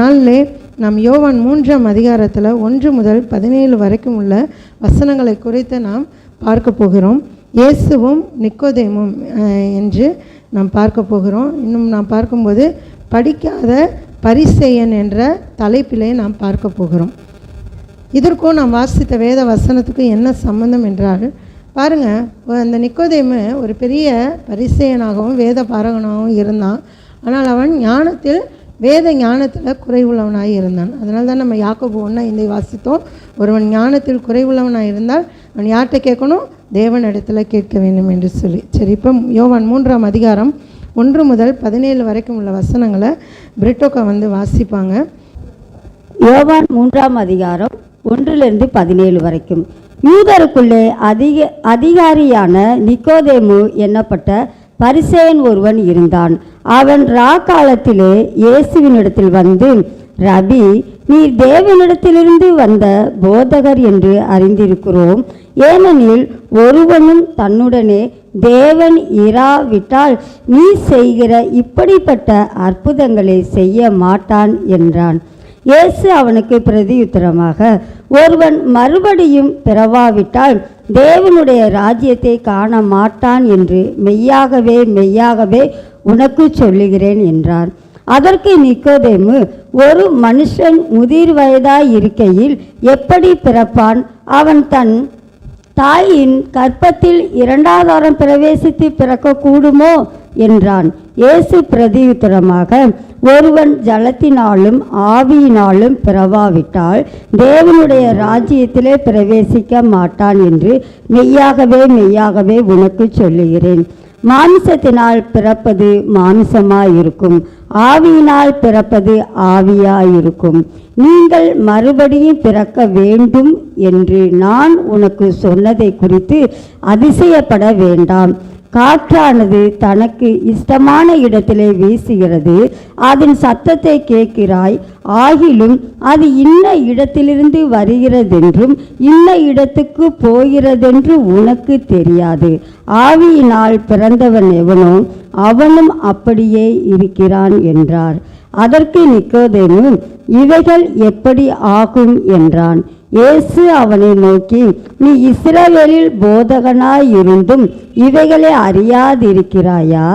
நாளிலே நாம் யோவான் 3ஆம் அதிகாரத்தில் 1 முதல் 17 வரைக்கும் உள்ள வசனங்களை குறித்து நாம் பார்க்க போகிறோம். இயேசுவும் நிக்கோதேமும் என்று நாம் பார்க்க போகிறோம். இன்னும் நாம் பார்க்கும்போது படிக்காத பரிசேயன் என்ற தலைப்பிலே நாம் பார்க்க போகிறோம். இதற்கும் நாம் வாசித்த வேத வசனத்துக்கும் என்ன சம்பந்தம் என்றால் பாருங்கள், அந்த நிக்கோதேமு ஒரு பெரிய பரிசேயனாகவும் வேத பாரகனாகவும் இருந்தான். ஆனால் அவன் வேத ஞானத்தில் குறைவுள்ளவனாக இருந்தான். அதனால தான் நம்ம யாக்கோபு 1:5 வாசித்தோம். ஒருவன் ஞானத்தில் குறைவுள்ளவனாக இருந்தால் அவன் யார்கிட்ட கேட்கணும்? தேவனிடத்தில் கேட்க வேண்டும் என்று சொல்லி. சரி, இப்போ யோவான் 3ஆம் அதிகாரம் 1 முதல் 17 வரைக்கும் உள்ள வசனங்களை பிரிட்டோக்கா வாசிப்பாங்க. யோவான் 3ஆம் அதிகாரம் 1 - 17 வரைக்கும். யூதருக்குள்ளே அதிகாரியான நிக்கோதேமு என்னப்பட்ட பரிசேயன் ஒருவன் இருந்தான். அவன் காலத்திலே இயேசுவினிடத்தில் வந்து, ரபி, நீர் தேவனிடத்திலிருந்து வந்த போதகர் என்று அறிந்திருக்கிறோம். ஏனெனில் ஒருவனும் தன்னுடனே தேவன் இராவிட்டால் நீ செய்கிற இப்படிப்பட்ட அற்புதங்களை செய்ய மாட்டான் என்றான். இயேசு அவனுக்கு பிரதியுத்தரமாக, ஒருவன் மறுபடியும் பிறவாவிட்டால் தேவனுடைய ராஜ்யத்தை காண மாட்டான் என்று மெய்யாகவே மெய்யாகவே உனக்கு சொல்லுகிறேன் என்றார். அதற்கு நிக்கோதேமு, ஒரு மனுஷன் முதிர் வயதாய் இருக்கையில் எப்படி பிறப்பான்? அவன் தன் தாயின் கற்பத்தில் 2வது வாரம் பிரவேசித்து பிறக்கக்கூடுமோ என்றான். இயேசு பிரதியுத்தரமாக, ஒருவன் ஜலத்தினாலும் ஆவியினாலும் பிறவாவிட்டால் தேவனுடைய ராஜ்யத்திலே பிரவேசிக்க மாட்டான் என்று மெய்யாகவே மெய்யாகவே உனக்கு சொல்லுகிறேன். மாமிசத்தினால் பிறப்பது மாமிசமாயிருக்கும், ஆவியினால் பிறப்பது ஆவியாயிருக்கும். நீங்கள் மறுபடியும் பிறக்க வேண்டும் என்று நான் உனக்கு சொன்னதை குறித்து அதிசயப்பட வேண்டாம். காற்றானது தனக்கு இஷ்டமான இடத்திலே வீசுகிறது, அதன் சத்தத்தை கேட்கிறாய், ஆகிலும் அது இன்ன இடத்திலிருந்து வருகிறதென்றும் இன்ன இடத்துக்கு போகிறதென்று உனக்கு தெரியாது. ஆவியினால் பிறந்தவன் எவனோ அவனும் அப்படியே இருக்கிறான் என்றார். அதற்கு நிக்கோதேமு, இவைகள் எப்படி ஆகும் என்றான். இயேசு அவனை நோக்கி, நீ இஸ்ரவேலில் போதகனாய் இருந்தும் இவைகளை அறியாதிருக்கிறாயா?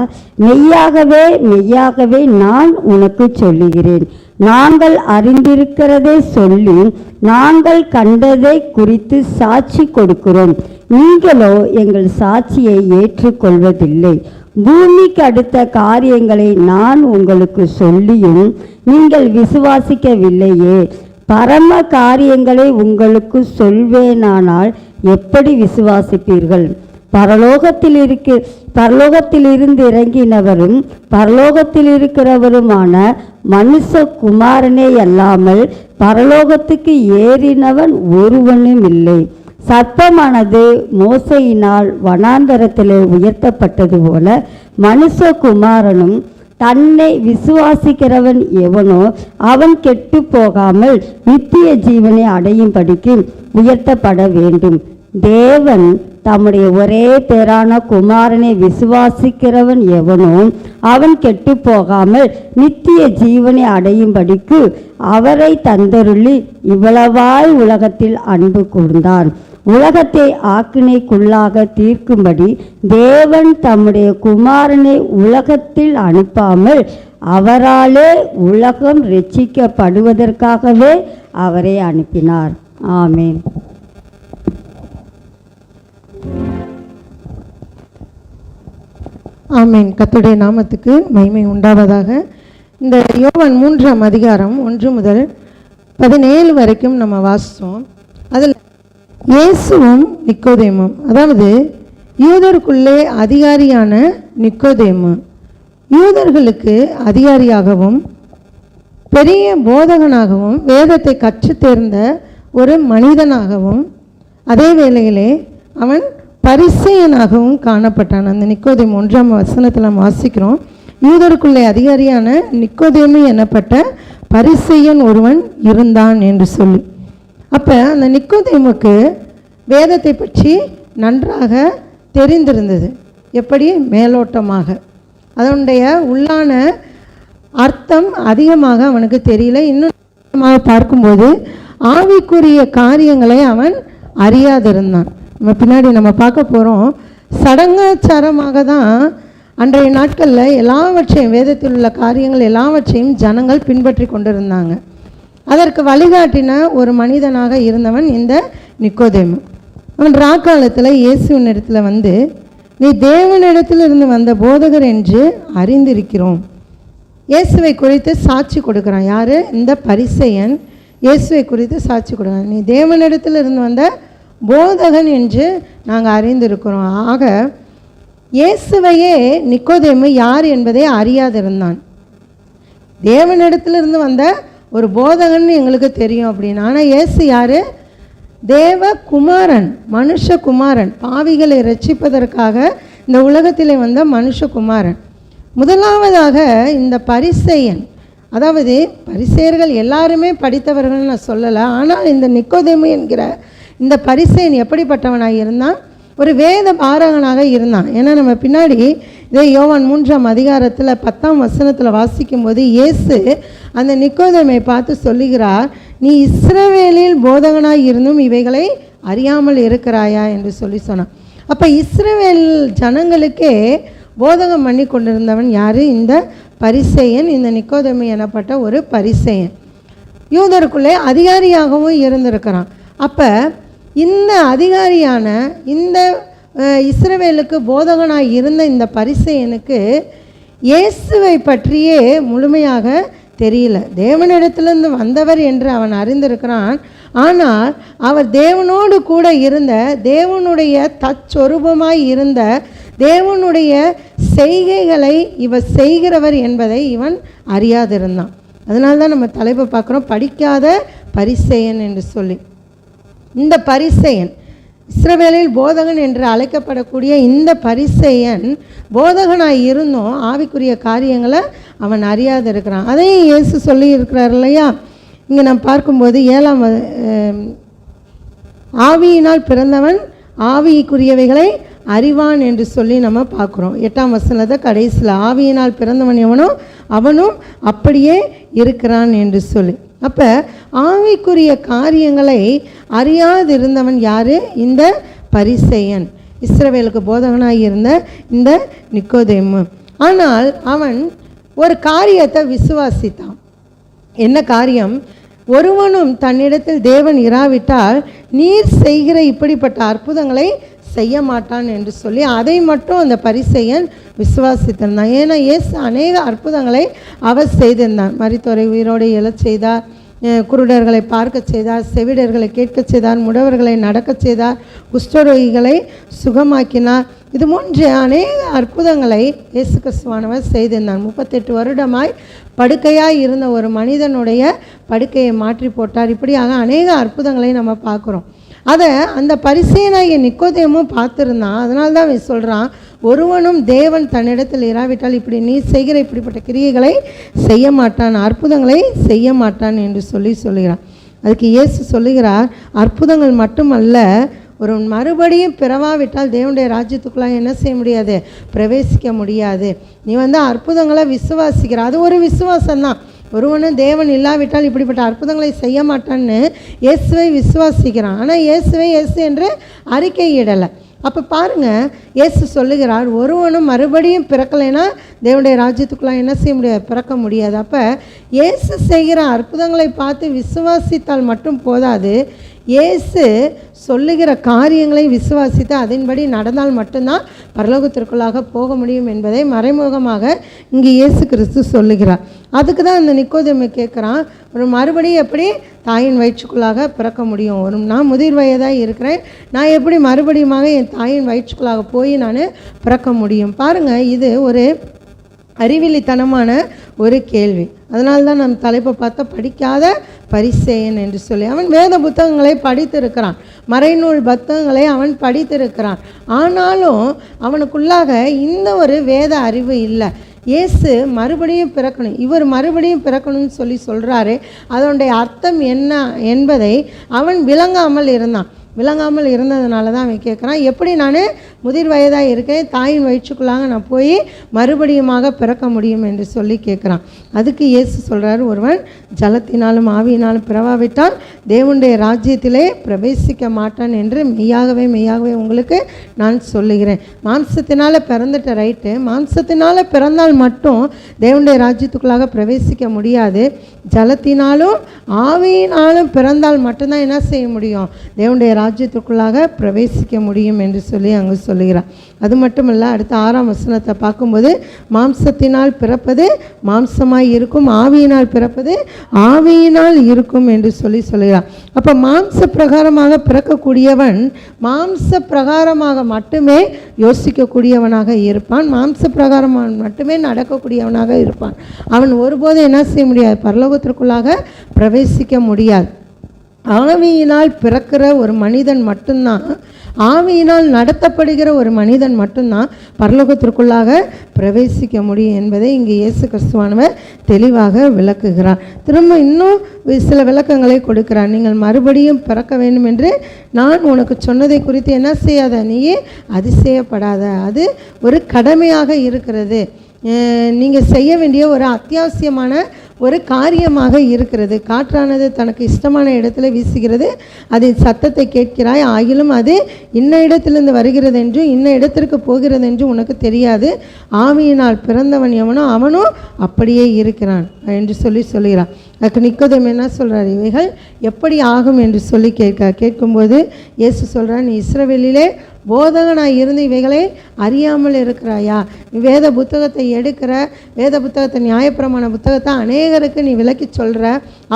மெய்யாகவே மெய்யாகவே நான் உனக்கு சொல்லுகிறேன், நாங்கள் அறிந்திருக்கிறதை சொல்லி நாங்கள் கண்டதை குறித்து சாட்சி கொடுக்கிறோம். நீங்களோ எங்கள் சாட்சியை ஏற்றுக்கொள்வதில்லை. பூமிக்கு அடுத்த காரியங்களை நான் உங்களுக்கு சொல்லியும் நீங்கள் விசுவாசிக்கவில்லையே. பரம காரியங்களை உங்களுக்கு சொல்வேனானால் எப்படி விசுவாசிப்பீர்கள்? பரலோகத்திலிருந்து இறங்கினவரும் பரலோகத்தில் இருக்கிறவருமான மனுஷகுமாரனே அல்லாமல் பரலோகத்துக்கு ஏறினவன் ஒருவனும் இல்லை. சர்ப்பமானது மோசையினால் வனாந்தரத்திலே உயர்த்தப்பட்டது போல மனுஷகுமாரனும் தன்னை விசுவாசிக்கிறவன் எவனோ அவன் கெட்டு போகாமல் நித்திய ஜீவனை அடையும்படிக்கு உயர்த்தப்பட வேண்டும். தேவன் தம்முடைய ஒரே பேரான குமாரனை விசுவாசிக்கிறவன் எவனோ அவன் கெட்டு போகாமல் நித்திய ஜீவனை அடையும்படிக்கு அவரை தந்தருளி இவ்வளவாய் உலகத்தில் அன்பு கூர்ந்தான். உலகத்தை ஆக்கினைக்குள்ளாக தீர்க்கும்படி தேவன் தம்முடைய குமாரனை உலகத்தில் அனுப்பாமல் அவராலே உலகம் ரட்சிக்கப்படுவதற்காகவே அவரை அனுப்பினார். ஆமென். ஆமென். கர்த்தருடைய நாமத்துக்கு மகிமை உண்டாவதாக. இந்த யோவான் 3ஆம் அதிகாரம் 1 முதல் 17 வரைக்கும் நம்ம வாசித்தோம். அதில் இயேசுவும் நிக்கோதேமும், அதாவது யூதருக்குள்ளே அதிகாரியான நிக்கோதேமு, யூதர்களுக்கு அதிகாரியாகவும் பெரிய போதகனாகவும் வேதத்தை கற்று தேர்ந்த ஒரு மனிதனாகவும் அதே வேளையிலே அவன் பரிசேயனாகவும் காணப்பட்டான். அந்த நிக்கோதேமு 1ஆம் வசனத்தில் நாம் வாசிக்கிறோம், யூதருக்குள்ளே அதிகாரியான நிக்கோதேமு எனப்பட்ட பரிசேயன் ஒருவன் இருந்தான் என்று சொல்லி. அப்போ அந்த நிக்கோதேமுக்கு வேதத்தை பற்றி நன்றாக தெரிந்திருந்தது. எப்படி? மேலோட்டமாக. அதனுடைய உள்ளான அர்த்தம் அதிகமாக அவனுக்கு தெரியல. இன்னும் பார்க்கும்போது ஆவிக்குரிய காரியங்களை அவன் அறியாதிருந்தான். நம்ம பின்னாடி நம்ம பார்க்க போகிறோம். சடங்காச்சாரமாக தான் அன்றைய நாட்களில் எல்லாவற்றையும், வேதத்தில் உள்ள காரியங்கள் எல்லாவற்றையும் ஜனங்கள் பின்பற்றி கொண்டிருந்தாங்க. அதற்கு வழிகாட்டின ஒரு மனிதனாக இருந்தவன் இந்த நிக்கோதேமு. அவன் ராக்காலத்தில் இயேசுவின் இடத்துல வந்து, நீ தேவனிடத்திலிருந்து வந்த போதகர் என்று அறிந்திருக்கிறோம். இயேசுவை குறித்து சாட்சி கொடுக்குறான். யார்? இந்த பரிசேயன் இயேசுவை குறித்து சாட்சி கொடுக்குறான். நீ தேவனிடத்திலிருந்து வந்த போதகன் என்று நாங்கள் அறிந்திருக்கிறோம். ஆக இயேசுவையே நிக்கோதேமு யார் என்பதை அறியாதிருந்தான். தேவனிடத்திலிருந்து வந்த ஒரு போதகன் எங்களுக்கு தெரியும் அப்படின்னு. ஆனால் இயேசு யார்? தேவகுமாரன், மனுஷகுமாரன், பாவிகளை ரட்சிப்பதற்காக இந்த உலகத்திலே வந்த மனுஷகுமாரன். முதலாவதாக இந்த பரிசேயன், அதாவது பரிசேயர்கள் எல்லாருமே படித்தவர்கள் நான் சொல்லலை. ஆனால் இந்த நிக்கோதேமு என்கிற இந்த பரிசேயன் எப்படிப்பட்டவனாக இருந்தான்? ஒரு வேத பாரகனாக இருந்தான். ஏன்னா நம்ம பின்னாடி இதே யோவான் 3ஆம் அதிகாரத்தில் 10ஆம் வசனத்தில் வாசிக்கும்போது இயேசு அந்த நிக்கோதேமை பார்த்து சொல்லுகிறார், நீ இஸ்ரவேலில் போதகனாய் இருந்தும் இவைகளை அறியாமல் இருக்கிறாயா என்று சொன்னான். அப்போ இஸ்ரவேல் ஜனங்களுக்கே போதகம் பண்ணி கொண்டிருந்தவன் யார்? இந்த பரிசேயன், இந்த நிக்கோதேமு எனப்பட்ட ஒரு பரிசேயன். யூதருக்குள்ளே அதிகாரியாகவும் இருந்திருக்கிறான். அப்போ இந்த அதிகாரியான இந்த இஸ்ரவேலுக்கு போதகனாய் இருந்த இந்த பரிசேயனுக்கு இயேசுவை பற்றியே முழுமையாக தெரியல. தேவனிடத்திலிருந்து வந்தவர் என்று அவன் அறிந்திருக்கிறான். ஆனால் அவர் தேவனோடு கூட இருந்த, தேவனுடைய தற்சொரூபமாய் இருந்த, தேவனுடைய செய்கைகளை இவர் செய்கிறவர் என்பதை இவன் அறியாதிருந்தான். அதனால தான் நம்ம தலைப்பை பார்க்குறோம், படிக்காத பரிசேயன் என்று சொல்லி. இந்த பரிசேயன், இஸ்ரவேலில் போதகன் என்று அழைக்கப்படக்கூடிய இந்த பரிசேயன் போதகனாய் இருந்தும் ஆவிக்குரிய காரியங்களை அவன் அறியாது இருக்கிறான். அதையும் இயேசு சொல்லி இருக்கிறார் இல்லையா? இங்கே நாம் பார்க்கும்போது 7ஆம் ஆவியினால் பிறந்தவன் ஆவிக்குரியவைகளை அறிவான் என்று சொல்லி நம்ம பார்க்குறோம். 8ஆம் வசனத்தை கடைசியில் ஆவியினால் பிறந்தவன் எவனோ அவனும் அப்படியே இருக்கிறான் என்று சொல்லி. அப்போ ஆவிக்குரிய காரியங்களை அறியாதிருந்தவன் யார்? இந்த பரிசேயன், இஸ்ரவேலுக்கு போதகனாக இருந்த இந்த நிக்கோதேமு. ஆனால் அவன் ஒரு காரியத்தை விசுவாசித்தான். என்ன காரியம்? ஒருவனும் தன்னிடத்தில் தேவன் இராவிட்டால் நீர் செய்கிற இப்படிப்பட்ட அற்புதங்களை செய்ய மாட்டான் என்று சொல்லி அதை மட்டும் அந்த பரிசேயன் விசுவாசித்திருந்தான். ஏன்னா இயேசு அநேக அற்புதங்களை அவர் செய்திருந்தான். மரித்தோரை உயிரோடு எழச் செய்தார், குருடர்களை பார்க்க செய்தார், செவிடர்களை கேட்க செய்தார், முடவர்களை நடக்க செய்தார், குஷ்டரோகிகளை சுகமாக்கினார். இது போன்ற அநேக அற்புதங்களை இயேசு கிறிஸ்துவானவர் செய்திருந்தார். 38 வருடமாய் படுக்கையாய் இருந்த ஒரு மனிதனுடைய படுக்கையை மாற்றி போட்டார். இப்படியாக அநேக அற்புதங்களை நம்ம பார்க்குறோம். அதை அந்த பரிசேயனாகிய நிக்கோதேமும் பார்த்துருந்தான். அதனால தான் அவன் சொல்கிறான், ஒருவனும் தேவன் தன்னிடத்தில் இராவிட்டால் இப்படி நீ செய்கிற இப்படிப்பட்ட கிரியைகளை செய்ய மாட்டான், அற்புதங்களை செய்ய மாட்டான் என்று சொல்லுகிறான். அதுக்கு இயேசு சொல்லுகிறார், அற்புதங்கள் மட்டுமல்ல, ஒரு மறுபடியும் பிறவாவிட்டால் தேவனுடைய ராஜ்யத்துக்குள்ளாக என்ன செய்ய முடியாது? பிரவேசிக்க முடியாது. நீ அற்புதங்களை விசுவாசிக்கிற, அது ஒரு விசுவாசம்தான். ஒருவனும் தேவன் இல்லாவிட்டால் இப்படிப்பட்ட அற்புதங்களை செய்ய மாட்டான்னு இயேசுவை விசுவாசிக்கிறான். ஆனால் இயேசுவை இயேசு என்று அறிக்கையிடலை. அப்போ பாருங்கள், இயேசு சொல்லுகிறார், ஒருவனும் மறுபடியும் பிறக்கலைன்னா தேவனுடைய ராஜ்யத்துக்குள்ளே என்ன செய்ய முடியாது? பிறக்க முடியாது. அப்போ இயேசு செய்கிற அற்புதங்களை பார்த்து விசுவாசித்தால் மட்டும் போதாது, இயேசு சொல்லுகிற காரியங்களை விசுவாசித்து அதன்படி நடந்தால் மட்டும்தான் பரலோகத்திற்குள்ளாக போக முடியும் என்பதை மறைமுகமாக இங்கே இயேசு கிறிஸ்து சொல்லுகிறார். அதுக்கு தான் அந்த நிக்கோதேமு கேட்குறான், ஒரு மறுபடியும் எப்படி தாயின் வயிற்றுக்குள்ளாக பிறக்க முடியும்? நான் முதிர் வயதாக இருக்கிறேன், நான் எப்படி மறுபடியுமாக என் தாயின் வயிற்றுக்குள்ளாக போய் நான் பிறக்க முடியும்? பாருங்கள், இது ஒரு அறிவிலித்தனமான ஒரு கேள்வி. அதனால தான் நம் தலைப்பை பார்த்தா படிக்காத பரிசேயன் என்று சொல்லி. அவன் வேத புத்தகங்களை படித்திருக்கிறான், மறைநூல் புத்தகங்களை அவன் படித்திருக்கிறான். ஆனாலும் அவனுக்குள்ளாக இந்த ஒரு வேத அறிவு இல்லை. இயேசு மறுபடியும் பிறக்கணும், இவர் மறுபடியும் பிறக்கணும்னு சொல்கிறாரு, அதனுடைய அர்த்தம் என்ன என்பதை அவன் விளங்காமல் இருந்தான். விளங்காமல் இருந்ததுனால தான் அவன் கேட்குறான், எப்படி நான் முதிர் வயதாக இருக்கேன், தாயின் வயிற்றுக்குள்ளாக நான் போய் மறுபடியுமாக பிறக்க முடியும் என்று சொல்லி கேட்குறான். அதுக்கு இயேசு சொல்கிறாரு, ஒருவன் ஜலத்தினாலும் ஆவியினாலும் பிறவாவிட்டால் தேவனுடைய ராஜ்யத்திலே பிரவேசிக்க மாட்டான் என்று மெய்யாகவே மெய்யாகவே உங்களுக்கு நான் சொல்லுகிறேன். மாம்சத்தினால் பிறந்துட்ட ரைட்டு, மாம்சத்தினால் பிறந்தால் மட்டும் தேவனுடைய ராஜ்யத்துக்குள்ளாக பிரவேசிக்க முடியாது. ஜலத்தினாலும் ஆவியினாலும் பிறந்தால் மட்டும்தான் என்ன செய்ய முடியும், தேவனுடைய ராஜ்யத்துக்குள்ளாக பிரவேசிக்க முடியும் என்று சொல்லி அங்கே சொல்லுகிறார். அது மட்டும் இல்லை, அடுத்த 6ஆம் வசனத்தை பார்க்கும்போது, மாம்சத்தினால் பிறப்பது மாம்சமாய் இருக்கும், ஆவியினால் பிறப்பது ஆவியினால் இருக்கும் என்று சொல்லி சொல்லுகிறார். அப்போ மாம்ச பிரகாரமாக பிறக்கக்கூடியவன் மாம்ச பிரகாரமாக மட்டுமே யோசிக்கக்கூடியவனாக இருப்பான், மாம்ச பிரகாரமாக மட்டுமே நடக்கக்கூடியவனாக இருப்பான். அவன் ஒருபோதும் என்ன செய்ய முடியாது, பரலோகத்திற்குள்ளாக பிரவேசிக்க முடியாது. ஆவியினால் பிறக்கிற ஒரு மனிதன் மட்டும்தான், ஆவியினால் நடத்தப்படுகிற ஒரு மனிதன் மட்டும்தான் பரலோகத்திற்குள்ளாக பிரவேசிக்க முடியும் என்பதை இங்கே இயேசு கிறிஸ்துவானவர் தெளிவாக விளக்குகிறார். திரும்ப இன்னும் சில விளக்கங்களை கொடுக்கிறார். நீங்கள் மறுபடியும் பிறக்க வேண்டும் என்று நான் உனக்கு சொன்னதை குறித்து என்ன செய்யாத, நீயே அதிசயப்படாத, அது ஒரு கடமையாக இருக்கிறது, நீங்கள் செய்ய வேண்டிய ஒரு அத்தியாவசியமான ஒரு காரியமாக இருக்கிறது. காற்றானது தனக்கு இஷ்டமான இடத்துல வீசுகிறது, அதன் சத்தத்தை கேட்கிறாய், ஆகிலும் அது இன்ன இடத்திலிருந்து வருகிறது என்று இன்ன இடத்திற்கு போகிறது என்று உனக்கு தெரியாது. ஆவியினால் பிறந்தவன் எவனோ அவனோ அப்படியே இருக்கிறான் என்று சொல்லுகிறான். அதுக்கு நிக்கோதேம் என்ன சொல்கிறார், இவைகள் எப்படி ஆகும் என்று சொல்லி கேட்கும்போது இயேசு சொல்கிறார், நீ இஸ்ரவேலிலே போதகனாய் இருந்து இவைகளை அறியாமல் இருக்கிறாயா? வேத புத்தகத்தை எடுக்கிற, வேத புத்தகத்தை நியாயப்பிரமாண புத்தகத்தை அநேகருக்கு நீ விளக்கி சொல்கிற,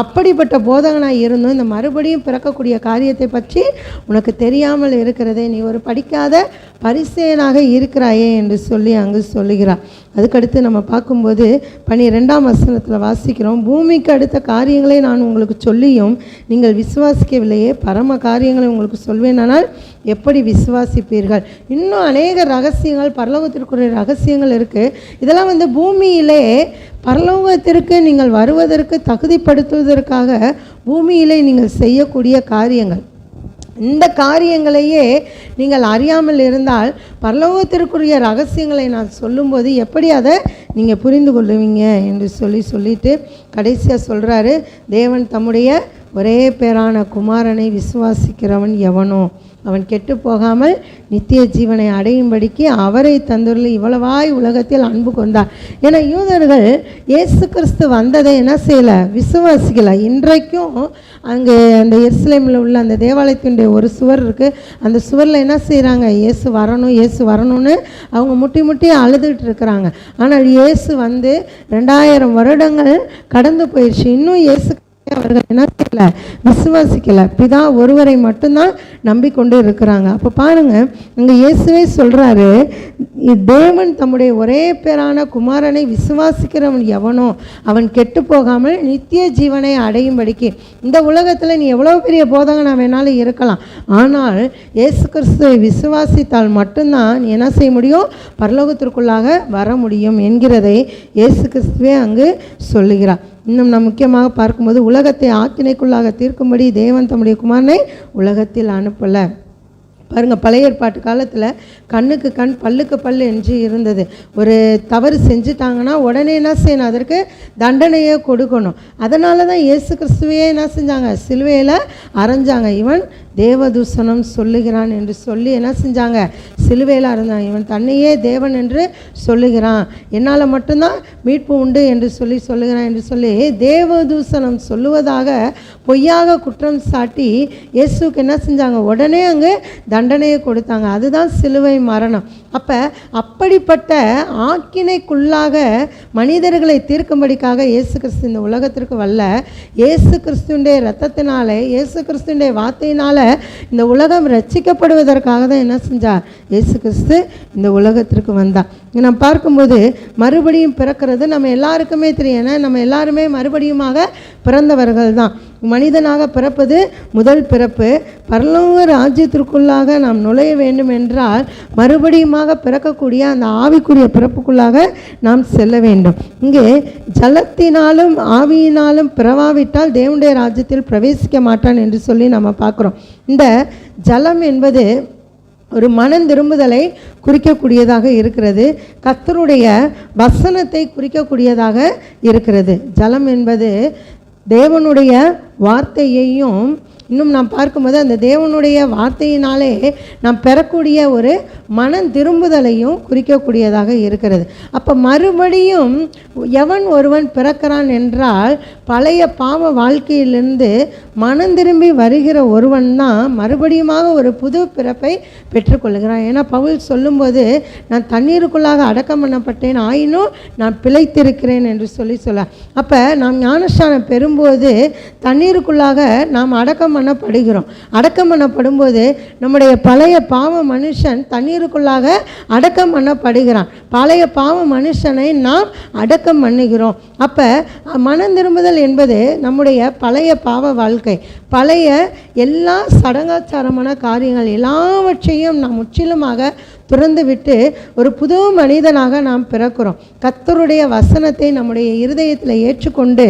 அப்படிப்பட்ட போதகனாய் இருந்தும் இந்த மறுபடியும் பிறக்கக்கூடிய காரியத்தை பற்றி உனக்கு தெரியாமல் இருக்கிறதே, நீ ஒரு படிக்காத பரிசேயனாக இருக்கிறாயே என்று சொல்லி அங்கு சொல்லுகிறார். அதுக்கடுத்து நம்ம பார்க்கும்போது 12ஆம் வசனத்தில் வாசிக்கிறோம், பூமிக்கு அடுத்த காரியங்களை நான் உங்களுக்கு சொல்லியும் நீங்கள் விசுவாசிக்கவில்லையே, பரம காரியங்களை உங்களுக்கு சொல்வேனானால் எப்படி விசுவாசிப்பீர்கள்? இன்னும் அநேக ரகசியங்கள், பரலோகத்திற்குரிய ரகசியங்கள் இருக்குது. இதெல்லாம் பூமியிலே பரலோகத்திற்கு நீங்கள் வருவதற்கு தகுதிப்படுத்துவதற்காக பூமியிலே நீங்கள் செய்யக்கூடிய காரியங்கள். இந்த காரியங்களையே நீங்கள் அறியாமல் இருந்தால் பரலோகத்திற்குரிய ரகசியங்களை நான் சொல்லும்போது எப்படி அதை நீங்கள் புரிந்து கொள்ளுவீங்க என்று சொல்லிட்டு கடைசியாக சொல்கிறாரு, தேவன் தம்முடைய ஒரே பேரான குமாரனை விசுவாசிக்கிறவன் எவனோ அவன் கெட்டு போகாமல் நித்திய ஜீவனை அடையும்படிக்கு அவரை தந்துள்ள இவ்வளவாய் உலகத்தில் அன்பு கொண்டார். ஏன்னா யூதர்கள் இயேசு கிறிஸ்து வந்ததை என்ன செய்யலை, விசுவாசிக்கலை. இன்றைக்கும் அங்கே அந்த எருசலேமில் உள்ள அந்த தேவாலயத்தினுடைய ஒரு சுவர் இருக்குது, அந்த சுவரில் என்ன செய்கிறாங்க, இயேசு வரணும் இயேசு வரணும்னு அவங்க முட்டி முட்டி அழுதுகிட்டு இருக்கிறாங்க. ஆனால் இயேசு 2000 வருடங்கள் கடந்து போயிடுச்சு, இன்னும் இயேசு அவர்கள் என்ன செய்யலை, விசுவாசிக்கலை. பிதா ஒருவரை மட்டும்தான் நம்பிக்கொண்டு இருக்கிறாங்க. அப்போ பாருங்கள், இங்கே இயேசுவே சொல்கிறாரு, தேவன் தம்முடைய ஒரே பேரான குமாரனை விசுவாசிக்கிறவன் எவனோ அவன் கெட்டு போகாமல் நித்திய ஜீவனை அடையும்படிக்கு. இந்த உலகத்தில் நீ எவ்வளோ பெரிய போதகனா வேணாலும் இருக்கலாம், ஆனால் இயேசு கிறிஸ்துவை விசுவாசித்தால் மட்டும்தான் நீ என்ன செய்ய முடியும், பரலோகத்திற்குள்ளாக வர முடியும் என்கிறதை இயேசு கிறிஸ்துவே அங்கு சொல்லுகிறார். இன்னும் நாம் முக்கியமாக பார்க்கும்போது, உலகத்தை ஆக்கினைக்குள்ளாக தீர்க்கும்படி தேவன் தம்முடைய குமாரனை உலகத்தில் அனுப்பலை. பாருங்கள், பழைய ஏற்பாட்டு காலத்தில் கண்ணுக்கு கண் பல்லுக்கு பல் என்று இருந்தது. ஒரு தவறு செஞ்சுட்டாங்கன்னா உடனே என்ன செய்யணும், அதற்கு தண்டனையை கொடுக்கணும். அதனால தான் இயேசு கிறிஸ்துவையே என்ன செஞ்சாங்க, சிலுவையில் அரைஞ்சாங்க. இவன் தேவதூஷணம் சொல்லுகிறான் என்று சொல்லி என்ன செஞ்சாங்க, சிலுவையில் அரைஞ்சாங்க. இவன் தன்னையே தேவன் என்று சொல்லுகிறான், என்னால் மட்டும்தான் மீட்பு உண்டு என்று சொல்லுகிறான் என்று சொல்லி தேவதூஷணம் சொல்லுவதாக பொய்யாக குற்றம் சாட்டி இயேசுக்கு என்ன செஞ்சாங்க, உடனே அங்கே தண்டனையை கொடுத்தாங்க. அதுதான் சிலுவை மரணம். அப்படிப்பட்ட ஆக்கினைக்குள்ளாக மனிதர்களை தீர்க்கும்படிக்காக இயேசு கிறிஸ்து இந்த உலகத்திற்கு வரல. இயேசு கிறிஸ்துடைய இரத்தத்தினாலே, இயேசு கிறிஸ்துடைய வார்த்தையினால இந்த உலகம் ரட்சிக்கப்படுவதற்காக தான் என்ன செஞ்சார், இயேசு கிறிஸ்து இந்த உலகத்திற்கு வந்தார். நம்ம பார்க்கும்போது மறுபடியும் பிறக்கிறது நம்ம எல்லாருக்குமே தெரியும். ஏன்னா நம்ம எல்லாருமே மறுபடியுமாக பிறந்தவர்கள் தான். மனிதனாக பிறப்பது முதல் பிறப்பு. பரலோக ராஜ்யத்திற்குள்ளாக நாம் நுழைய வேண்டும் என்றால் மறுபடியுமாக பிறக்கக்கூடிய அந்த ஆவிக்குரிய பிறப்புக்குள்ளாக நாம் செல்ல வேண்டும். இங்கே ஜலத்தினாலும் ஆவியினாலும் பிறவாவிட்டால் தேவனுடைய ராஜ்யத்தில் பிரவேசிக்க மாட்டான் என்று சொல்லி நம்ம பார்க்குறோம். இந்த ஜலம் என்பது ஒரு மனம் திரும்புதலை குறிக்கக்கூடியதாக இருக்கிறது. கர்த்தருடைய வசனத்தை குறிக்கக்கூடியதாக இருக்கிறது. ஜலம் என்பது தேவனுடைய வார்த்தையையும் இன்னும் நாம் பார்க்கும்போது அந்த தேவனுடைய வார்த்தையினாலே நாம் பெறக்கூடிய ஒரு மனம் திரும்புதலையும் குறிக்கக்கூடியதாக இருக்கிறது. அப்போ மறுபடியும் எவன் ஒருவன் பிறக்கிறான் என்றால் பழைய பாவ வாழ்க்கையிலிருந்து மனம் திரும்பி வருகிற ஒருவன் தான் மறுபடியுமாக ஒரு புது பிறப்பை பெற்றுக்கொள்கிறான். ஏன்னா பவுல் சொல்லும்போது நான் தண்ணீருக்குள்ளாக அடக்கம் பண்ணப்பட்டேன், ஆயினும் நான் பிழைத்திருக்கிறேன் என்று சொல்ல அப்போ நாம் ஞானஸ்நானம் பெறும்போது தண்ணீருக்குள்ளாக நாம் அடக்கம் பண்ணப்படுகிறோம். அடக்கம் பண்ணப்படும்போது நம்முடைய பழைய பாவ மனுஷன் தண்ணீருக்குள்ளாக அடக்கம் பண்ணப்படுகிறான். பழைய பாவ மனுஷனை நாம் அடக்கம் பண்ணுகிறோம். அப்போ மனம் திரும்புதல் என்பது நம்முடைய பழைய பாவ வாழ்க்கை, பழைய எல்லா சடங்காச்சாரமான காரியங்கள் எல்லாவற்றையும் நாம் முற்றிலுமாக துறந்து விட்டு ஒரு புது மனிதனாக நாம் பிறக்கிறோம். கர்த்தருடைய வசனத்தை நம்முடைய இருதயத்தில் ஏற்றுக்கொண்டு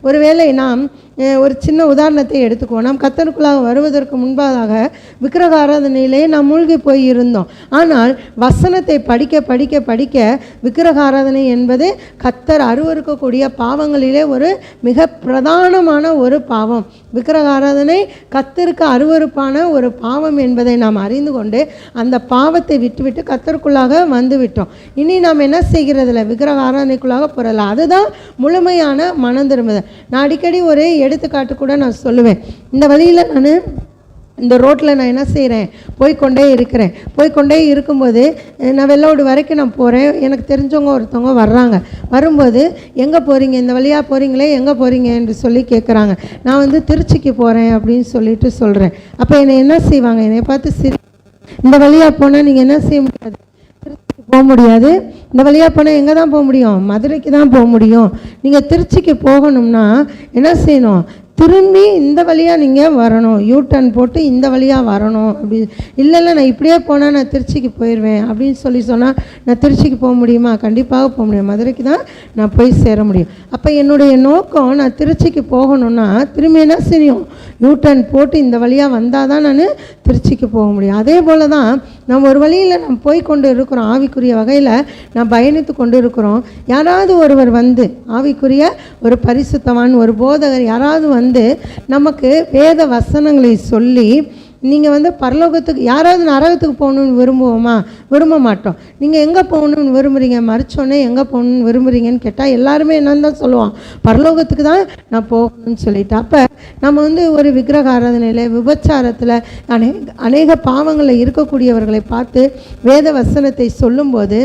ஒருவேளை நாம் ஒரு சின்ன உதாரணத்தை எடுத்துக்குவோம். நாம் கர்த்தருக்குள்ளாக வருவதற்கு முன்பாக விக்கிரக ஆராதனையிலே நாம் மூழ்கி போய் இருந்தோம். ஆனால் வசனத்தை படிக்க படிக்க படிக்க விக்கிரக ஆராதனை என்பது கர்த்தர் அருவருக்கக்கூடிய பாவங்களிலே ஒரு மிக பிரதானமான ஒரு பாவம். விக்கிரக ஆராதனை கர்த்தருக்கு அருவருப்பான ஒரு பாவம் என்பதை நாம் அறிந்து கொண்டு அந்த பாவத்தை விட்டுவிட்டு கர்த்தருக்குள்ளாக வந்துவிட்டோம். இனி நாம் என்ன செய்கிறதில்ல, விக்கிரக ஆராதனைக்குள்ளாக போகிறதில்ல. அதுதான் முழுமையான மனம் திரும்புதல். நான் அடிக்கடி ஒரு எடுத்துக்காட்டு கூட நான் சொல்லுவேன். இந்த வழியில் நான் இந்த ரோட்டில் நான் என்ன செய்கிறேன், போய்கொண்டே இருக்கும்போது நான் வெள்ளோடு வரைக்கும் நான் போகிறேன். எனக்கு தெரிஞ்சவங்க ஒருத்தவங்க வர்றாங்க. வரும்போது எங்கே போகிறீங்க, இந்த வழியாக போகிறீங்களே, எங்கே போகிறீங்க என்று சொல்லி கேட்குறாங்க. நான் திருச்சிக்கு போகிறேன் அப்படின்னு சொல்லிட்டு சொல்கிறேன். அப்போ என்னை என்ன செய்வாங்க, என்னை பார்த்து இந்த வழியாக போனால் நீங்கள் என்ன செய்ய முடியாது, திருச்சிக்கு போக முடியாது. இந்த வழியாக போனால் எங்கே தான் போக முடியும், மதுரைக்கு தான் போக முடியும். நீங்கள் திருச்சிக்கு போகணும்னா என்ன செய்யணும், திரும்பி இந்த வழியாக நீங்கள் வரணும், யூட்டர்ன் போட்டு இந்த வழியாக வரணும். அப்படி இல்லை நான் இப்படியே போனால் நான் திருச்சிக்கு போயிடுவேன் அப்படின்னு சொன்னால் நான் திருச்சிக்கு போக முடியுமா, கண்டிப்பாக போக முடியும். மதுரைக்கு தான் நான் போய் சேர முடியும். அப்போ என்னுடைய நோக்கம் நான் திருச்சிக்கு போகணுன்னா திரும்பி என்ன செய்யும், யூட்டர்ன் போட்டு இந்த வழியாக வந்தால் தான் நான் திருச்சிக்கு போக முடியும். அதே போல் தான் நம்ம ஒரு வழியில் நம்ம போய் கொண்டு இருக்கிறோம், ஆவிக்குரிய வகையில் நாம் பயணித்து கொண்டு இருக்கிறோம். யாராவது ஒருவர் ஆவிக்குரிய ஒரு பரிசுத்தவான், ஒரு போதகர் யாராவது நமக்கு வேத வசனங்களை சொல்லி நீங்கள் பரலோகத்துக்கு, யாராவது நரகத்துக்கு போகணுன்னு விரும்ப மாட்டோம். நீங்கள் எங்கே போகணுன்னு விரும்புகிறீங்க, மறிச்சோன்னே எங்கே போகணுன்னு விரும்புகிறீங்கன்னு கேட்டால் எல்லாருமே என்னன்னு தான் சொல்லுவான், பரலோகத்துக்கு தான் நான் போகணும்னு சொல்லிட்டு. அப்போ நம்ம ஒரு விக்கிரக ஆராதனையில், விபச்சாரத்தில், அநேக பாவங்களில் இருக்கக்கூடியவர்களை பார்த்து வேத வசனத்தை சொல்லும்போது